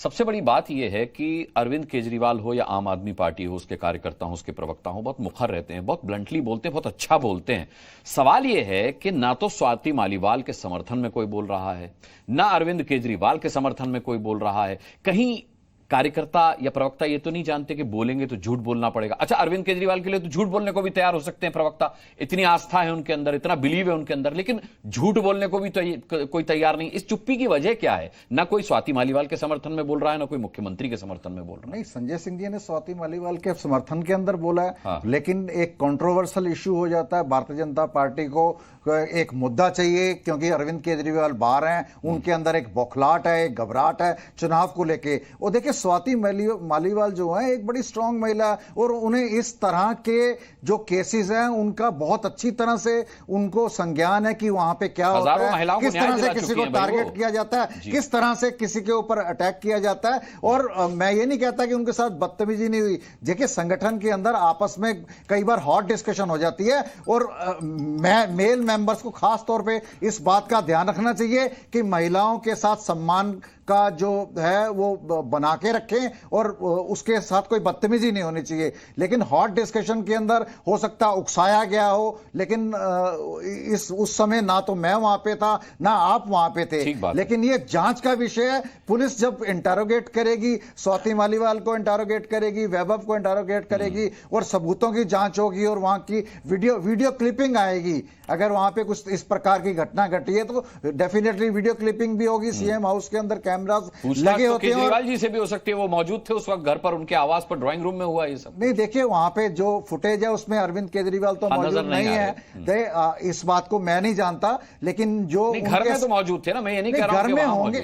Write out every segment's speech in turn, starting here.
सबसे बड़ी बात यह है कि अरविंद केजरीवाल हो या आम आदमी पार्टी हो, उसके कार्यकर्ता हो, उसके प्रवक्ता हो, बहुत मुखर रहते हैं, बहुत ब्लंटली बोलते हैं, बहुत अच्छा बोलते हैं। सवाल यह है कि ना तो स्वाति मालीवाल के समर्थन में कोई बोल रहा है, ना अरविंद केजरीवाल के समर्थन में कोई बोल रहा है। कहीं कार्यकर्ता या प्रवक्ता ये तो नहीं जानते कि बोलेंगे तो झूठ बोलना पड़ेगा। अच्छा, अरविंद केजरीवाल के लिए तो झूठ बोलने को भी तैयार हो सकते हैं प्रवक्ता, इतनी आस्था है उनके अंदर, इतना बिलीव है उनके अंदर, लेकिन झूठ बोलने को भी कोई तैयार नहीं। इस चुप्पी की वजह क्या है? ना कोई स्वाति मालीवाल के समर्थन में बोल रहा है, ना कोई मुख्यमंत्री के समर्थन में बोल रहा है। नहीं, संजय सिंह जी ने स्वाति मालीवाल के समर्थन के अंदर बोला है। हाँ। लेकिन एक कंट्रोवर्शियल इश्यू हो जाता है। भारतीय जनता पार्टी को एक मुद्दा चाहिए, क्योंकि अरविंद केजरीवाल बाहर हैं, उनके अंदर एक बौखलाहट है, एक घबराहट है चुनाव को लेके। और देखिए, स्वाति मालीवाल जो है एक बड़ी स्ट्रांग महिला, और उन्हें इस तरह के जो केसेस हैं उनका बहुत अच्छी तरह से उनको संज्ञान है कि वहां पे क्या होता है, किस तरह से किसी को टारगेट किया जाता है, किस तरह से किसी के ऊपर अटैक किया जाता है। और मैं ये नहीं कहता कि उनके साथ बदतमीजी नहीं हुई। देखिए, संगठन के अंदर आपस में कई बार हॉट डिस्कशन हो जाती है, और मेल मेंबर्स को खास तौर पे इस बात का ध्यान रखना चाहिए कि महिलाओं के साथ सम्मान का जो है वो बना के रखें, और उसके साथ कोई बदतमीजी नहीं होनी चाहिए। लेकिन हॉट डिस्कशन के अंदर हो सकता उकसाया गया हो, लेकिन उस समय ना तो मैं वहां पे था, ना आप वहां पे थे। लेकिन ये जांच का विषय है। पुलिस जब इंटरोगेट करेगी, स्वाति मालीवाल को इंटरोगेट करेगी, वैभव को इंटरोगेट करेगी, और सबूतों की जांच होगी, और वहां की वीडियो क्लिपिंग आएगी। अगर वहां पे कुछ इस प्रकार की घटना घटी है तो डेफिनेटली वीडियो क्लिपिंग भी होगी। सीएम हाउस के अंदर कैमरास लगे होते हैं। केजरीवाल जी से भी हो सकती है, वो मौजूद थे उस वक्त घर पर, उनके आवास पर, ड्राइंग रूम में हुआ ये सब। नहीं, देखिए, वहां पे जो फुटेज है उसमें अरविंद केजरीवाल तो मौजूद नहीं है। इस बात को मैं नहीं जानता, लेकिन जो घर में तो मौजूद थे ना, मैं ये नहीं कह रहा हूं घर में होंगे।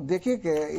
देखिए,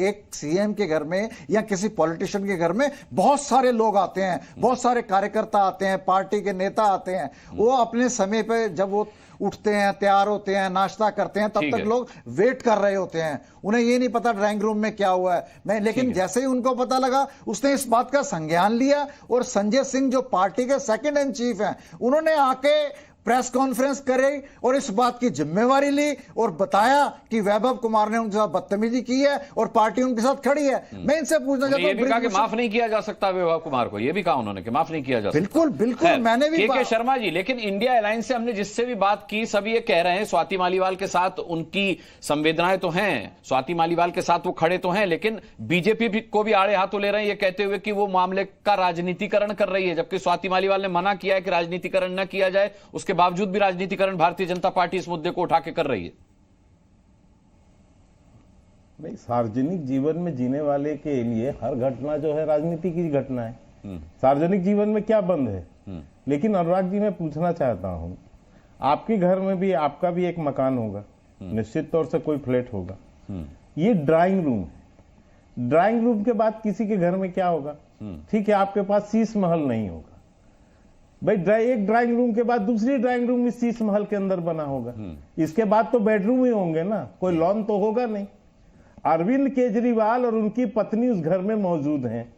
एक सीएम के घर में या किसी पॉलिटिशियन के घर में बहुत सारे लोग आते हैं, बहुत सारे कार्यकर्ता आते हैं, पार्टी के नेता आते हैं। वो अपने समय पे जब वो उठते हैं, तैयार होते हैं, नाश्ता करते हैं, तब तक लोग वेट कर रहे होते हैं। उन्हें ये नहीं पता ड्राइंग रूम में क्या हुआ है। लेकिन जैसे ही उनको पता लगा, उसने इस बात का संज्ञान लिया, और संजय सिंह जो पार्टी के सेकंड इन चीफ हैं, उन्होंने आके प्रेस कॉन्फ्रेंस करे और इस बात की जिम्मेवारी ली, और बताया कि वैभव कुमार ने उनके साथ बदतमीजी की है और पार्टी उनके साथ खड़ी है। मैं इनसे पूछना चाहता हूं, ये भी कहा कि माफ नहीं किया जा सकता वैभव कुमार को, ये भी कहा उन्होंने कि माफ नहीं किया जा सकता। बिल्कुल मैंने भी के शर्मा जी, लेकिन इंडिया अलायंस से हमने जिससे भी बात की, सब ये कह रहे हैं स्वाति मालीवाल के साथ उनकी संवेदनाएं तो हैं, स्वाति मालीवाल के साथ वो खड़े तो हैं, लेकिन बीजेपी को भी आड़े हाथों ले रहे हैं, ये कहते हुए कि वो मामले का राजनीतिकरण कर रही है, जबकि स्वाति मालीवाल ने मना किया है कि राजनीतिकरण न किया जाए। उसके बावजूद भी राजनीतिकरण भारतीय जनता पार्टी इस मुद्दे को उठा के कर रही है। नहीं, सार्वजनिक जीवन में जीने वाले के लिए हर घटना जो है राजनीति की घटना है। सार्वजनिक जीवन में क्या बंद है? लेकिन अनुराग जी, मैं पूछना चाहता हूं, आपके घर में भी आपका भी एक मकान होगा, निश्चित तौर से कोई फ्लैट होगा। ये ड्राइंग रूम है। ड्राइंग रूम के बाद किसी के घर में क्या होगा? ठीक है, आपके पास शीश महल नहीं होगा भाई। एक ड्राइंग रूम के बाद दूसरी ड्राइंग रूम इस शीश महल के अंदर बना होगा। इसके बाद तो बेडरूम ही होंगे ना, कोई लॉन तो होगा नहीं। अरविंद केजरीवाल और उनकी पत्नी उस घर में मौजूद हैं,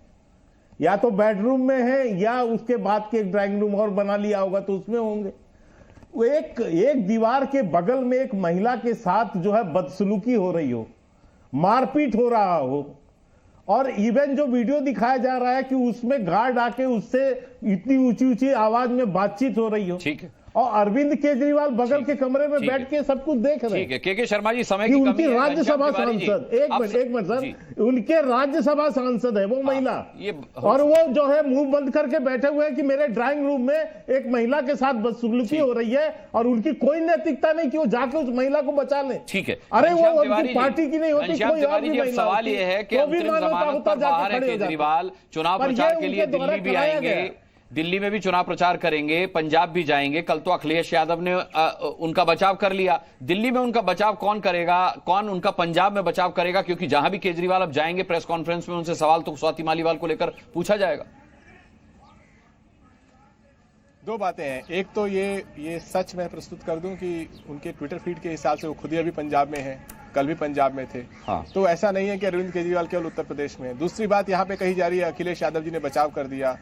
या तो बेडरूम में है, या उसके बाद के एक ड्राइंग रूम और बना लिया होगा तो उसमें होंगे। वो एक दीवार के बगल में एक महिला के साथ जो है बदसलूकी हो रही हो, मारपीट हो रहा हो, और इवन जो वीडियो दिखाया जा रहा है कि उसमें गार्ड आके उससे इतनी ऊंची ऊंची आवाज में बातचीत हो रही हो, ठीक है, और अरविंद केजरीवाल बगल के कमरे में बैठ के सब कुछ देख रहे हैं। के शर्मा जी, समय की उनकी राज्यसभा सांसद, एक मिनट सर, उनके राज्यसभा सांसद है वो महिला, और वो जो है मुंह बंद करके बैठे हुए हैं कि मेरे ड्राइंग रूम में एक महिला के साथ बदसलूकी हो रही है, और उनकी कोई नैतिकता नहीं कि वो जाके उस महिला को बचा ले। ठीक है, अरे वो उनकी पार्टी की नहीं होती, कोई और भी महिला। सवाल ये है कि अंतरिम जमानत पर बाहर है केजरीवाल, चुनाव प्रचार के लिए दिल्ली भी आएंगे, दिल्ली में भी चुनाव प्रचार करेंगे, पंजाब भी जाएंगे। कल तो अखिलेश यादव ने उनका बचाव कर लिया। दिल्ली में उनका बचाव कौन करेगा, कौन उनका पंजाब में बचाव करेगा? क्योंकि जहां भी केजरीवाल अब जाएंगे प्रेस कॉन्फ्रेंस में, उनसे सवाल तो स्वाति मालीवाल को लेकर पूछा जाएगा। दो बातें हैं। एक तो ये सच मैं प्रस्तुत कर दूं कि उनके ट्विटर फीड के हिसाब से वो खुद ही अभी पंजाब में हैं, कल भी पंजाब में थे। हाँ। तो ऐसा नहीं है कि अरविंद केजरीवाल केवल उत्तर प्रदेश में। दूसरी बात यहाँ पे कही जा रही है अखिलेश यादव जी ने बचाव कर दिया।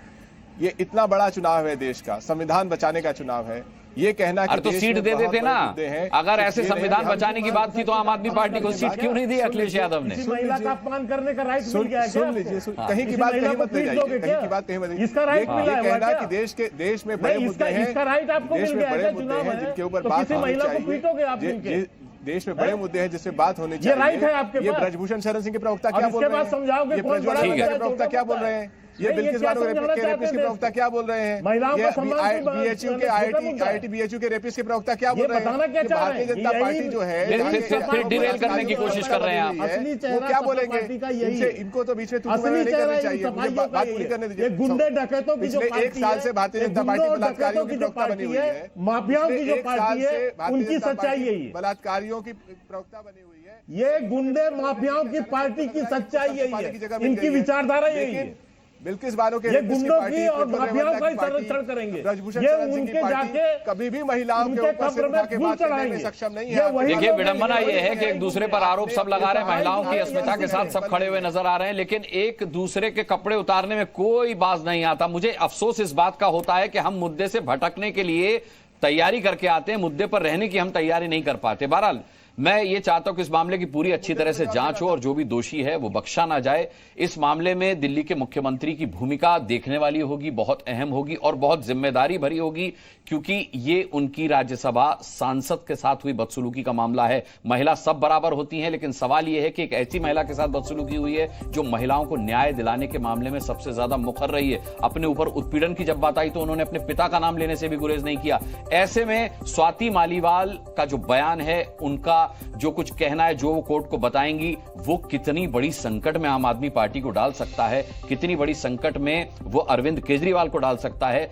ये इतना बड़ा चुनाव है देश का, संविधान बचाने का चुनाव है। ये कहना कि अरे तो देश सीट में दे बहुत देते ना, बड़े मुद्दे हैं, अगर तो ऐसे ये नहीं संविधान कि हम बचाने की जो बात थी तो आम आदमी पार्टी को सीट क्यों नहीं दी अखिलेश यादव ने? किसी महिला का अपमान करने का राइट मिल गया है क्या सुन आपको? लीजिए, हाँ। कहीं की किसी बात महिला कहीं को मत ले पीट जाइए, दोगे कहीं क्या? की बात कहीं मत ले जाइए। इसका राइट ये मिला है कहना क्या? कि देश में बड़े नहीं, मुद्दे हैं, इसका राइट आपको देश मिल में गया है बड़े क्या? मुद्दे चुनाव हैं है जिनके ऊपर तो बात किसी होनी महिला को चाहिए। पीटोगे आप मिलके? देश में बड़े मुद्दे हैं जिससे बात होनी ये चाहिए। राइट है आपके ये पास। ब्रजभूषण शरण सिंह के प्रवक्ता अब क्या इसके बोल रहे बाद हैं? समझाओगे ये कौन प्रज्वल बड़ा रेड्डी है, के प्रवक्ता क्या बोल रहे हैं? ये नहीं, ये बिल्किस क्या बानो समझाना के चाहते रेपिस्ट के थे? प्रवक्ता क्या बोल रहे हैं? महिलाओं ये का सम्मान की बात बीएचयू के छोटा मुद्दा है। आईआईटी बीएचयू के रेपिस्ट के प्रवक्ता क्या ये बोल रहे हैं? बताना क्या कि चाह रहे भारतीय हैं? जनता यही- पार्टी जो है फिर- जहाँ फिर- के फिर डिरेल करने की कोशिश कर रहे हैं आप। असली वो चेहरा क्या सपा बोलेंगे? पार्टी का यही इनसे है। इनको तो बीच में तुम असली नहीं चेहरा करनी इन चाहिए। मुझे सफाइयों का बात ये पूरी करने है। दीजिए। ये गुंडे डकैतों की जो पिछले पार्टी एक साल से भारतीय ये जनता गुंडों पार्टी और बलात्कारियों डकैतों की की जो प्रवक्ता बनी पार्टी हुई है, है। माफियाओं की जो पिछले एक साल पार्टी से है, भारतीय उनकी जनता सच्चाई पार्टी यही है। बलात्कारियों की प्रवक्ता बनी हुई है। ये गुंडे माफियाओं की पार्टी की सच्चाई यही है, इनकी विचारधारा यही है। बिल्किस बानो के ये रेपिस्ट गुंडों पार्टी, की और प्रज्वल माफियाओं रेवंता का की ही पार्टी, संरक्षण करेंगे। ब्रजभूषण ये शरण सिंह की उनके पार्टी जाके कभी भी महिलाओं के उनके ऊपर सिर कब्र उठा में के फूल बात करने में चढ़ाएंगे। सक्षम नहीं ये है। वही देखिए लोग विडंबना हैं, ये है कि एक दूसरे पर आरोप सब लगा रहे हैं, महिलाओं की अस्मिता के साथ सब खड़े हुए नजर आ रहे हैं, लेकिन एक दूसरे के कपड़े उतारने में कोई बाज नहीं आता। मुझे अफसोस इस बात का होता है कि हम मुद्दे से भटकने के लिए तैयारी करके आते हैं, मुद्दे पर रहने की हम तैयारी नहीं कर पाते। बहरहाल मैं ये चाहता हूं कि इस मामले की पूरी अच्छी तरह से जांच हो और जो भी दोषी है वो बख्शा ना जाए। इस मामले में दिल्ली के मुख्यमंत्री की भूमिका देखने वाली होगी, बहुत अहम होगी और बहुत जिम्मेदारी भरी होगी, क्योंकि ये उनकी राज्यसभा सांसद के साथ हुई बदसलूकी का मामला है। महिला सब बराबर होती हैं, लेकिन सवाल यह है कि एक ऐसी महिला के साथ बदसलूकी हुई है जो महिलाओं को न्याय दिलाने के मामले में सबसे ज्यादा मुखर रही है। अपने ऊपर उत्पीड़न की जब बात आई तो उन्होंने अपने पिता का नाम लेने से भी गुरेज नहीं किया। ऐसे में स्वाति मालीवाल का जो बयान है, उनका जो कुछ कहना है, जो वो कोर्ट को बताएंगी, वो कितनी बड़ी संकट में आम आदमी पार्टी को डाल सकता है, कितनी बड़ी संकट में वो अरविंद केजरीवाल को डाल सकता है।